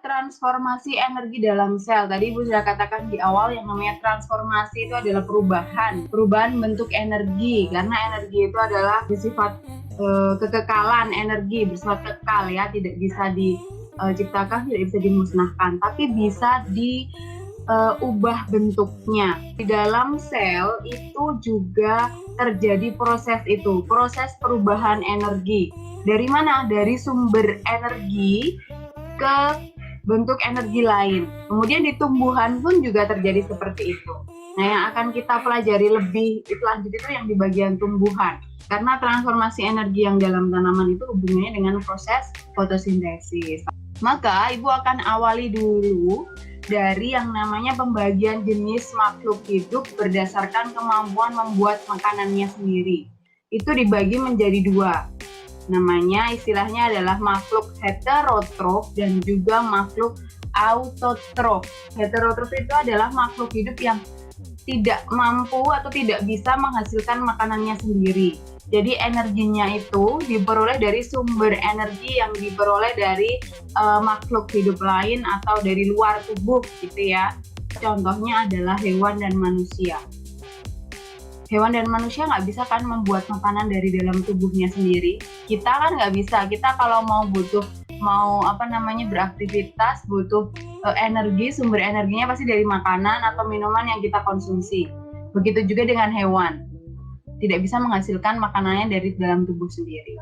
Transformasi energi dalam sel. Tadi Ibu sudah katakan di awal yang namanya transformasi itu adalah perubahan bentuk energi, karena energi itu adalah bersifat kekekalan, energi bersifat kekal ya, tidak bisa diciptakan, tidak bisa dimusnahkan, tapi bisa diubah bentuknya. Di dalam sel itu juga terjadi proses perubahan energi. Dari mana? Dari sumber energi ke bentuk energi lain. Kemudian di tumbuhan pun juga terjadi seperti itu. Nah, yang akan kita pelajari lebih lanjut itu yang di bagian tumbuhan. Karena transformasi energi yang dalam tanaman itu hubungannya dengan proses fotosintesis. Maka Ibu akan awali dulu dari yang namanya pembagian jenis makhluk hidup berdasarkan kemampuan membuat makanannya sendiri. Itu dibagi menjadi dua. Namanya istilahnya adalah makhluk heterotrof dan juga makhluk autotrof. Heterotrof itu adalah makhluk hidup yang tidak mampu atau tidak bisa menghasilkan makanannya sendiri. Jadi energinya itu diperoleh dari sumber energi yang diperoleh dari makhluk hidup lain atau dari luar tubuh gitu ya. Contohnya adalah hewan dan manusia. Hewan dan manusia nggak bisa kan membuat makanan dari dalam tubuhnya sendiri. Kita kan nggak bisa. Kita kalau mau beraktivitas butuh energi, sumber energinya pasti dari makanan atau minuman yang kita konsumsi. Begitu juga dengan hewan, tidak bisa menghasilkan makanannya dari dalam tubuh sendiri.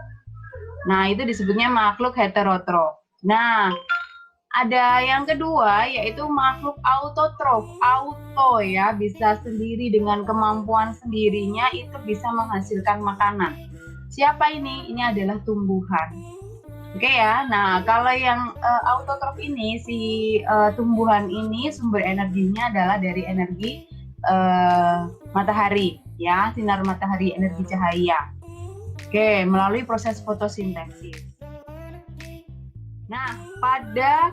Nah, itu disebutnya makhluk heterotrof. Nah, ada yang kedua yaitu makhluk autotrof. Auto ya, bisa sendiri dengan kemampuan sendirinya itu bisa menghasilkan makanan. Siapa ini? Ini adalah tumbuhan. Oke ya. Nah, kalau yang autotrof ini tumbuhan ini sumber energinya adalah dari energi matahari ya, sinar matahari, energi cahaya. Oke, melalui proses fotosintesis. Nah, pada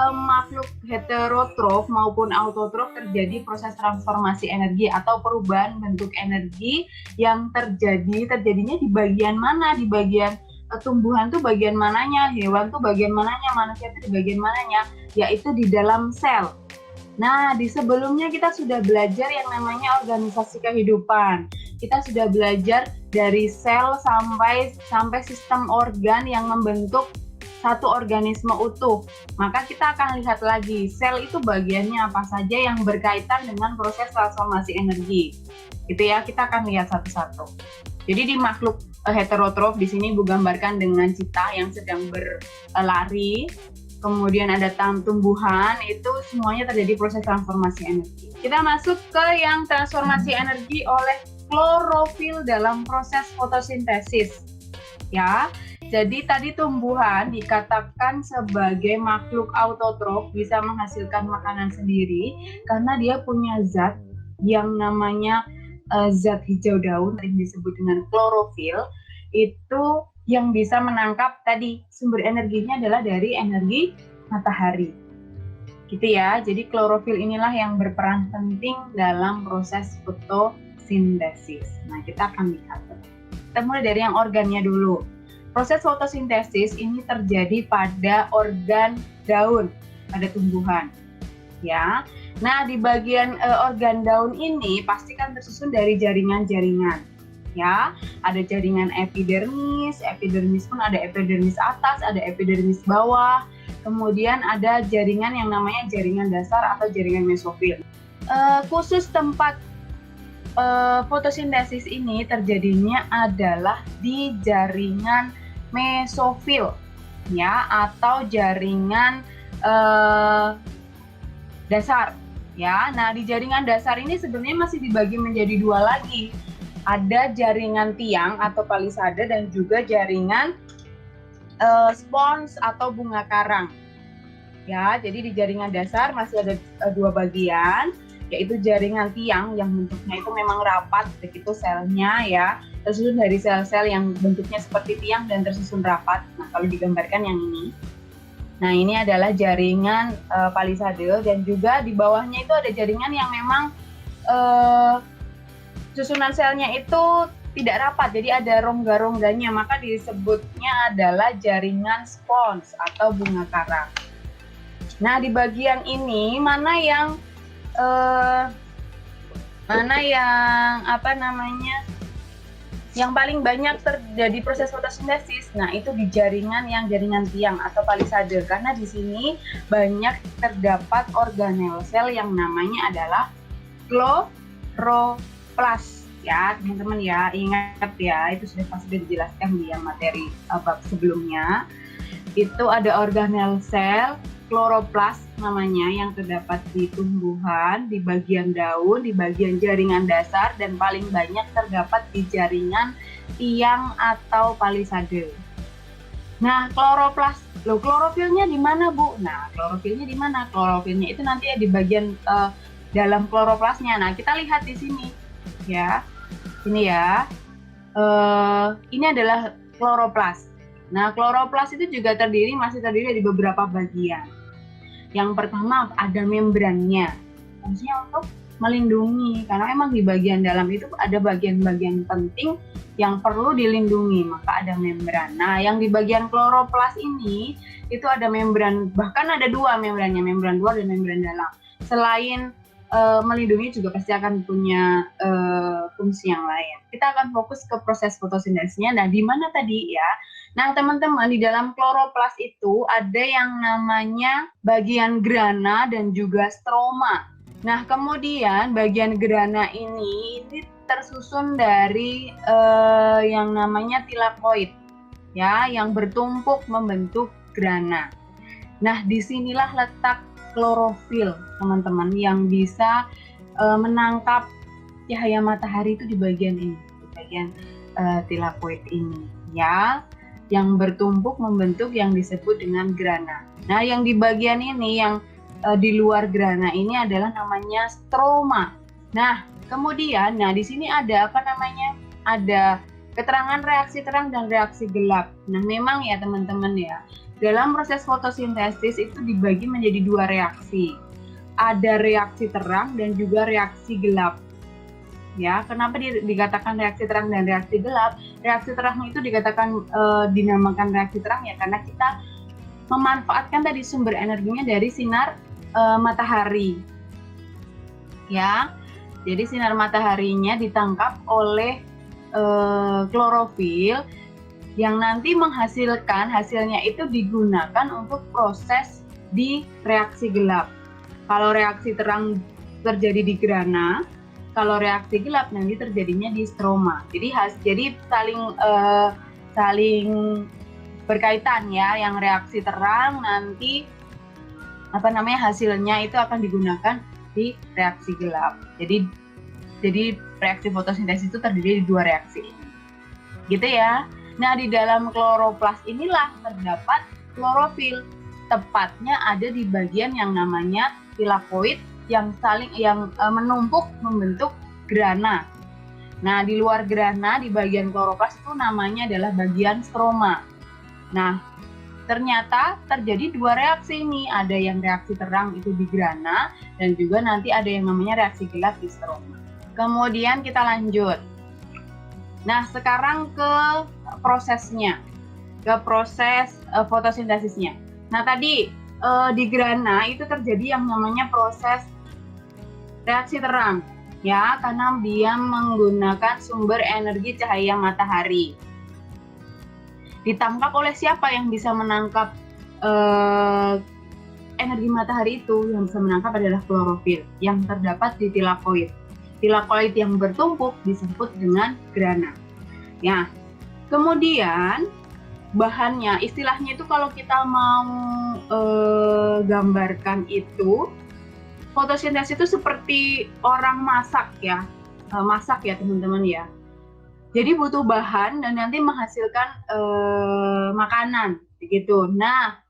makhluk heterotrof maupun autotrof terjadi proses transformasi energi atau perubahan bentuk energi yang terjadinya di bagian mana? Di bagian tumbuhan tuh bagian mananya, hewan tuh bagian mananya, manusia tuh di bagian mananya, yaitu di dalam sel. Nah, di sebelumnya kita sudah belajar yang namanya organisasi kehidupan. Kita sudah belajar dari sel sampai sistem organ yang membentuk satu organisme utuh. Maka kita akan lihat lagi sel itu bagiannya apa saja yang berkaitan dengan proses transformasi energi. Gitu ya, kita akan lihat satu-satu. Jadi di makhluk heterotrof di sini Ibu gambarkan dengan citah yang sedang berlari. Kemudian ada tumbuhan, itu semuanya terjadi proses transformasi energi. Kita masuk ke yang transformasi energi oleh klorofil dalam proses fotosintesis. Ya. Jadi tadi tumbuhan dikatakan sebagai makhluk autotrof, bisa menghasilkan makanan sendiri karena dia punya zat yang namanya zat hijau daun yang disebut dengan klorofil, itu yang bisa menangkap tadi sumber energinya adalah dari energi matahari. Gitu ya. Jadi klorofil inilah yang berperan penting dalam proses fotosintesis. Nah, kita akan lihat. Kita mulai dari yang organnya dulu. Proses fotosintesis ini terjadi pada organ daun pada tumbuhan. Ya. Nah, di bagian organ daun ini pasti kan tersusun dari jaringan-jaringan. Ya, ada jaringan epidermis pun ada epidermis atas, ada epidermis bawah. Kemudian ada jaringan yang namanya jaringan dasar atau jaringan mesofil. Khusus tempat fotosintesis ini terjadinya adalah di jaringan mesofil ya, atau jaringan dasar ya. Nah, di jaringan dasar ini sebenarnya masih dibagi menjadi dua lagi. Ada jaringan tiang atau palisade dan juga jaringan spons atau bunga karang. Ya, jadi di jaringan dasar masih ada dua bagian. yaitu jaringan tiang yang bentuknya itu memang rapat, begitu selnya ya, tersusun dari sel-sel yang bentuknya seperti tiang dan tersusun rapat. Nah, kalau digambarkan yang ini. Nah, ini adalah jaringan palisade, dan juga di bawahnya itu ada jaringan yang memang susunan selnya itu tidak rapat, jadi ada rongga-rongganya, maka disebutnya adalah jaringan spons atau bunga karang. Nah, di bagian ini mana yang yang paling banyak terjadi proses fotosintesis? Nah, itu di jaringan tiang atau palisade, karena di sini banyak terdapat organel sel yang namanya adalah kloroplas. Ya, teman-teman ya, ingat ya, itu sudah pasti dijelaskan di materi bab sebelumnya. Itu ada organel sel kloroplas namanya yang terdapat di tumbuhan, di bagian daun, di bagian jaringan dasar, dan paling banyak terdapat di jaringan tiang atau palisade. Nah, kloroplas, klorofilnya di mana, Bu? Nah, klorofilnya di mana? Klorofilnya itu nanti ya di bagian dalam kloroplasnya. Nah, kita lihat di sini ya. Ini ya. Ini adalah kloroplas. Nah, kloroplas itu juga masih terdiri dari beberapa bagian. Yang pertama ada membrannya, fungsinya untuk melindungi, karena memang di bagian dalam itu ada bagian-bagian penting yang perlu dilindungi, maka ada membran. Nah, yang di bagian kloroplas ini itu ada membran, bahkan ada dua membrannya, membran luar dan membran dalam. Selain melindungi juga pasti akan punya fungsi yang lain. Kita akan fokus ke proses fotosintesisnya. Nah, di mana tadi ya? Nah, teman-teman, di dalam kloroplas itu ada yang namanya bagian grana dan juga stroma. Nah, kemudian bagian grana ini tersusun dari yang namanya tilakoid, ya, yang bertumpuk membentuk grana. Nah, disinilah letak klorofil, teman-teman, yang bisa menangkap cahaya matahari itu di bagian ini, di bagian tilakoid ini, ya, yang bertumpuk membentuk yang disebut dengan grana. Nah, yang di bagian ini, yang di luar grana ini adalah namanya stroma. Nah, kemudian, di sini ada apa namanya? Ada keterangan reaksi terang dan reaksi gelap. Nah, memang ya teman-teman ya, dalam proses fotosintesis itu dibagi menjadi dua reaksi. Ada reaksi terang dan juga reaksi gelap. Ya, kenapa dikatakan reaksi terang dan reaksi gelap? Reaksi terang itu dikatakan dinamakan reaksi terang ya karena kita memanfaatkan tadi sumber energinya dari sinar matahari. Ya, jadi sinar mataharinya ditangkap oleh klorofil yang nanti menghasilkan hasilnya itu digunakan untuk proses di reaksi gelap. Kalau reaksi terang terjadi di grana, kalau reaksi gelap nanti terjadinya di stroma. Jadi saling berkaitan ya. Yang reaksi terang nanti hasilnya itu akan digunakan di reaksi gelap. Jadi reaksi fotosintesis itu terdiri dari dua reaksi ini. Gitu ya. Nah, di dalam kloroplas inilah terdapat klorofil. Tepatnya ada di bagian yang namanya tilakoid yang menumpuk membentuk grana. Nah, di luar grana di bagian kloroplas itu namanya adalah bagian stroma. Nah, ternyata terjadi dua reaksi ini, ada yang reaksi terang itu di grana dan juga nanti ada yang namanya reaksi gelap di stroma. Kemudian kita lanjut. Nah, sekarang ke prosesnya, ke proses fotosintesisnya. Nah, tadi di grana itu terjadi yang namanya proses reaksi terang, ya, karena dia menggunakan sumber energi cahaya matahari. Ditangkap oleh siapa yang bisa menangkap energi matahari itu? Yang bisa menangkap adalah klorofil yang terdapat di tilakoid. Tilakoid yang bertumpuk disebut dengan grana. Ya, kemudian bahannya, istilahnya itu kalau kita mau gambarkan itu, fotosintesis itu seperti orang masak ya teman-teman ya. Jadi butuh bahan dan nanti menghasilkan makanan begitu. Nah,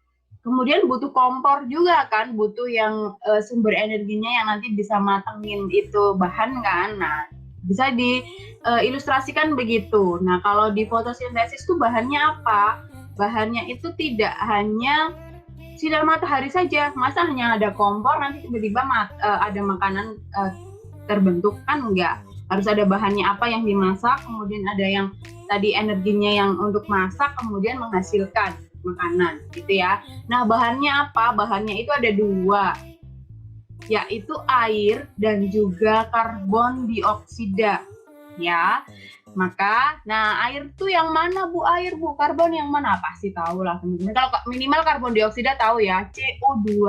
Kemudian butuh kompor juga kan, butuh yang sumber energinya yang nanti bisa matengin itu bahan kan. Nah, bisa diilustrasikan begitu. Nah, kalau di fotosintesis itu bahannya apa? Bahannya itu tidak hanya sinar matahari saja. Masa hanya ada kompor nanti tiba-tiba ada makanan terbentuk, kan enggak. Harus ada bahannya apa yang dimasak, kemudian ada yang tadi energinya yang untuk masak, kemudian menghasilkan makanan gitu ya. Nah, bahannya apa? Bahannya itu ada dua, yaitu air dan juga karbon dioksida ya. Maka, nah air tuh yang mana Bu? Air Bu, karbon yang mana? Pasti tahu lah teman-teman. Kalau minimal karbon dioksida tahu ya, CO2.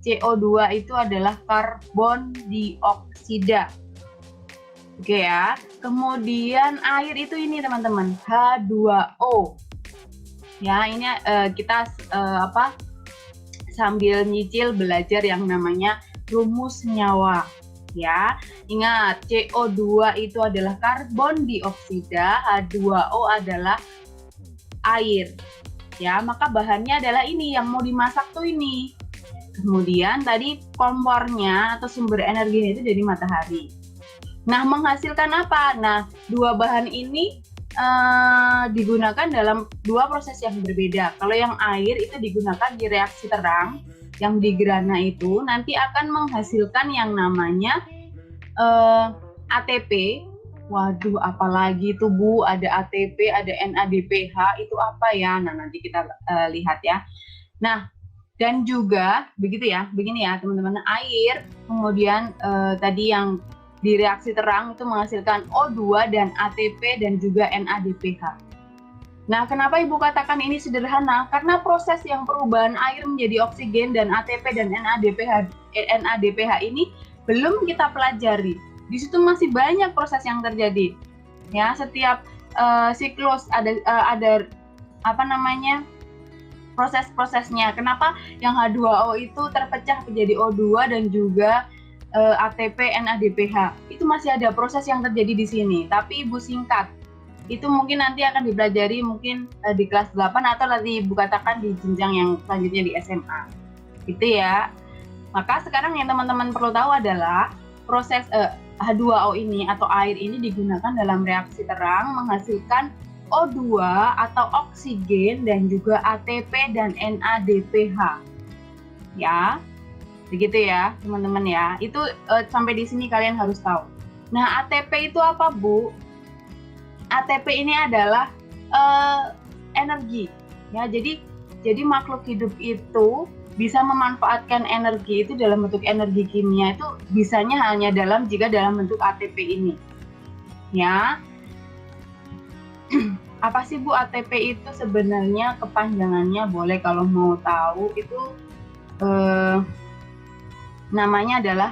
CO2 itu adalah karbon dioksida. Oke ya. Kemudian air itu ini teman-teman, H2O. Ya, ini kita sambil nyicil belajar yang namanya rumus senyawa. Ya, ingat CO2 itu adalah karbon dioksida, H2O adalah air. Ya, maka bahannya adalah ini yang mau dimasak tuh ini. Kemudian tadi kompornya atau sumber energinya itu dari matahari. Nah, menghasilkan apa? Nah, dua bahan ini digunakan dalam dua proses yang berbeda. Kalau yang air itu digunakan di reaksi terang, yang di gerhana itu nanti akan menghasilkan yang namanya ATP. Waduh, apalagi itu Bu, ada ATP, ada NADPH, itu apa ya? Nah, nanti kita lihat ya. Nah, dan juga begitu ya, begini ya teman-teman, air, kemudian tadi yang di reaksi terang itu menghasilkan O2 dan ATP dan juga NADPH. Nah, kenapa Ibu katakan ini sederhana? Karena proses yang perubahan air menjadi oksigen dan ATP dan NADPH ini belum kita pelajari. Di situ masih banyak proses yang terjadi. Ya, setiap siklus ada apa namanya? Proses-prosesnya. Kenapa yang H2O itu terpecah menjadi O2 dan juga ATP, NADPH. Itu masih ada proses yang terjadi di sini. Tapi Ibu singkat. Itu mungkin nanti akan dipelajari mungkin di kelas 8 atau nanti Ibu katakan di jenjang yang selanjutnya di SMA. Gitu ya. Maka sekarang yang teman-teman perlu tahu adalah proses H2O ini atau air ini digunakan dalam reaksi terang menghasilkan O2 atau oksigen dan juga ATP dan NADPH. Ya. Begitu ya, teman-teman ya. Itu sampai di sini kalian harus tahu. Nah, ATP itu apa, Bu? ATP ini adalah energi. Ya, jadi makhluk hidup itu bisa memanfaatkan energi itu dalam bentuk energi kimia itu bisanya hanya jika dalam bentuk ATP ini. Ya. Apa sih Bu ATP itu sebenarnya kepanjangannya? Boleh kalau mau tahu itu namanya adalah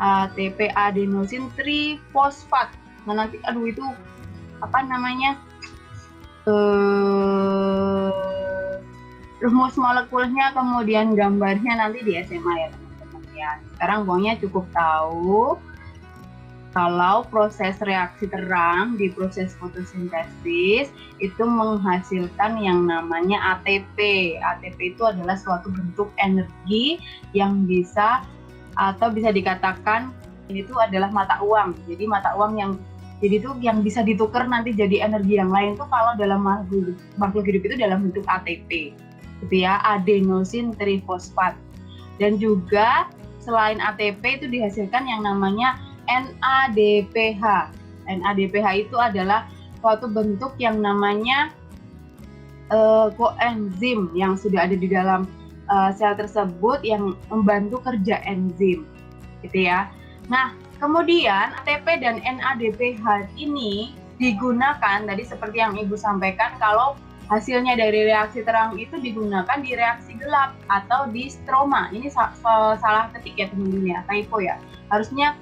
ATP adenosin trifosfat. Nah, nanti itu apa namanya? Rumus molekulnya kemudian gambarnya nanti di SMA ya teman-teman ya. Sekarang pokoknya cukup tahu kalau proses reaksi terang di proses fotosintesis itu menghasilkan yang namanya ATP. ATP itu adalah suatu bentuk energi yang bisa atau bisa dikatakan ini tuh adalah mata uang. Jadi mata uang yang bisa ditukar nanti jadi energi yang lain tuh kalau dalam makhluk hidup itu dalam bentuk ATP. Gitu ya, adenosin trifosfat. Dan juga selain ATP itu dihasilkan yang namanya NADPH. NADPH itu adalah suatu bentuk yang namanya koenzim yang sudah ada di dalam sel tersebut yang membantu kerja enzim, gitu ya. Nah, kemudian ATP dan NADPH ini digunakan tadi seperti yang Ibu sampaikan kalau hasilnya dari reaksi terang itu digunakan di reaksi gelap atau di stroma. Ini salah ketik ya teman-teman ya, typo ya. Harusnya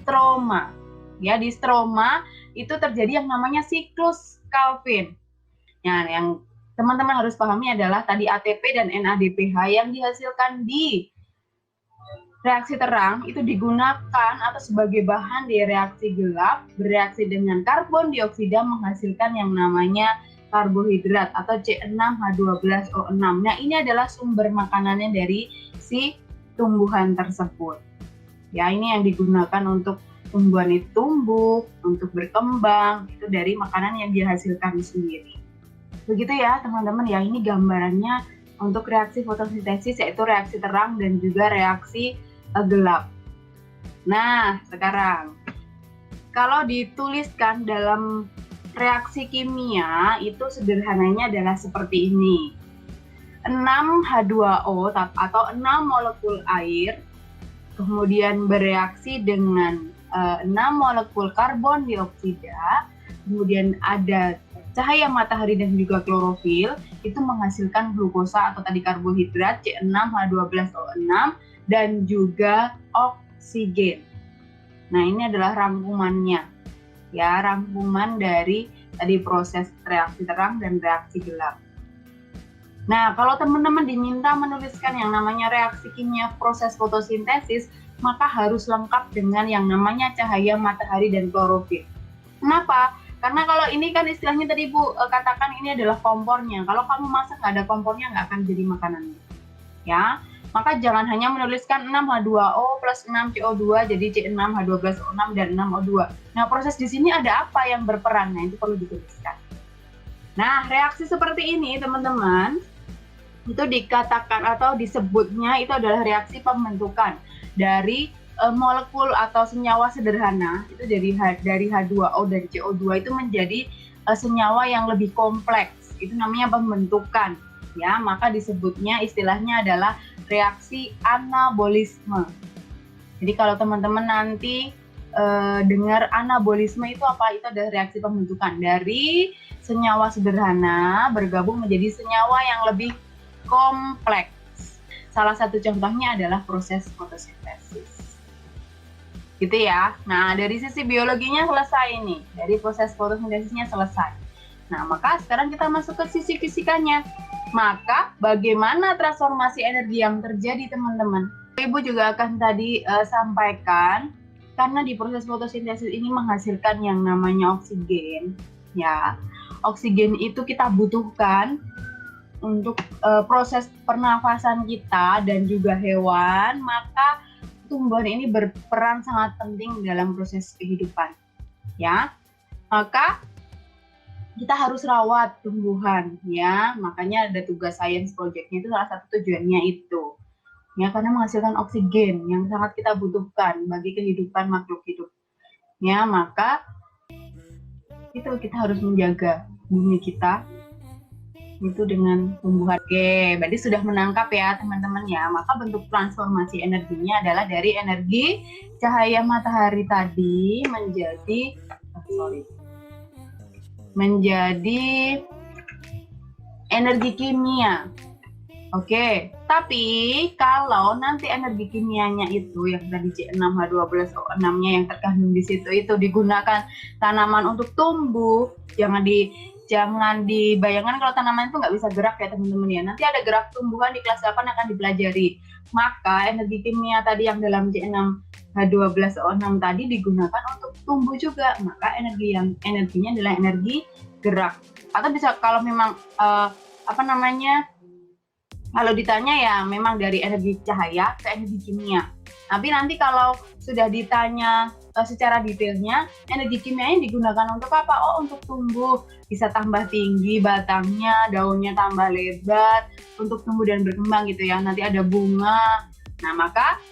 stroma. Ya, di stroma itu terjadi yang namanya siklus Calvin. Nah, yang teman-teman harus pahami adalah tadi ATP dan NADPH yang dihasilkan di reaksi terang itu digunakan atau sebagai bahan di reaksi gelap bereaksi dengan karbon dioksida menghasilkan yang namanya karbohidrat atau C6H12O6. Nah, ini adalah sumber makanannya dari si tumbuhan tersebut. Ya, ini yang digunakan untuk tumbuhan itu tumbuh, untuk berkembang, itu dari makanan yang dihasilkan sendiri. Begitu ya teman-teman ya, ini gambarannya untuk reaksi fotosintesis, yaitu reaksi terang dan juga reaksi gelap. Nah, sekarang kalau dituliskan dalam reaksi kimia itu sederhananya adalah seperti ini. 6H2O atau 6 molekul air kemudian bereaksi dengan 6 molekul karbon dioksida, kemudian ada cahaya matahari dan juga klorofil, itu menghasilkan glukosa atau tadi karbohidrat C6H12O6 dan juga oksigen. Nah, ini adalah rangkumannya. Ya, rangkuman dari tadi proses reaksi terang dan reaksi gelap. Nah, kalau teman-teman diminta menuliskan yang namanya reaksi kimia proses fotosintesis, maka harus lengkap dengan yang namanya cahaya matahari dan klorofil. Kenapa? Karena kalau ini kan istilahnya tadi Bu katakan ini adalah kompornya. Kalau kamu masak nggak ada kompornya, nggak akan jadi makanannya. Ya, maka jangan hanya menuliskan 6H2O plus 6CO2 jadi C6H12O6 dan 6O2. Nah, proses di sini ada apa yang berperan? Nah, itu perlu dituliskan. Nah, reaksi seperti ini teman-teman itu dikatakan atau disebutnya itu adalah reaksi pembentukan dari molekul atau senyawa sederhana itu dari H2O dan CO2 itu menjadi senyawa yang lebih kompleks. Itu namanya pembentukan. Ya, maka disebutnya istilahnya adalah reaksi anabolisme. Jadi kalau teman-teman nanti dengar anabolisme itu apa? Itu adalah reaksi pembentukan dari senyawa sederhana bergabung menjadi senyawa yang lebih kompleks. Salah satu contohnya adalah proses fotosintesis. Gitu ya. Nah, dari sisi biologinya selesai nih. Dari proses fotosintesisnya selesai. Nah, maka sekarang kita masuk ke sisi fisikanya. Maka bagaimana transformasi energi yang terjadi, teman-teman? Ibu juga akan tadi sampaikan, karena di proses fotosintesis ini menghasilkan yang namanya oksigen. Ya, oksigen itu kita butuhkan untuk proses pernafasan kita dan juga hewan, maka tumbuhan ini berperan sangat penting dalam proses kehidupan. Ya, maka kita harus rawat tumbuhan, ya. Makanya ada tugas science project-nya itu salah satu tujuannya itu. Ya, karena menghasilkan oksigen yang sangat kita butuhkan bagi kehidupan makhluk hidup. Ya, maka itu kita harus menjaga bumi kita itu dengan tumbuhan. Oke, berarti sudah menangkap ya teman-teman ya. Maka bentuk transformasi energinya adalah dari energi cahaya matahari tadi menjadi energi kimia. Oke, tapi kalau nanti energi kimianya itu yang tadi C6H12O6-nya yang terkandung di situ itu digunakan tanaman untuk tumbuh, jangan dibayangkan kalau tanaman itu nggak bisa gerak ya teman-teman ya. Nanti ada gerak tumbuhan di kelas 8 akan dipelajari. Maka energi kimia tadi yang dalam C6H12O6 tadi digunakan untuk tumbuh juga. Maka energinya adalah energi gerak. Atau bisa kalau memang kalau ditanya ya memang dari energi cahaya ke energi kimia. Tapi nanti kalau sudah ditanya secara detailnya, energi kimianya digunakan untuk apa? Oh, untuk tumbuh, bisa tambah tinggi batangnya, daunnya tambah lebar, untuk tumbuh dan berkembang gitu ya. Nanti ada bunga. Nah, maka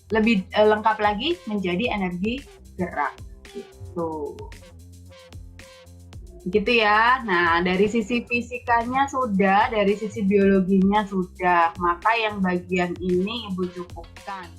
lebih lengkap lagi menjadi energi gerak gitu. Gitu ya. Nah, dari sisi fisikanya sudah, dari sisi biologinya sudah. Maka yang bagian ini Ibu cukupkan.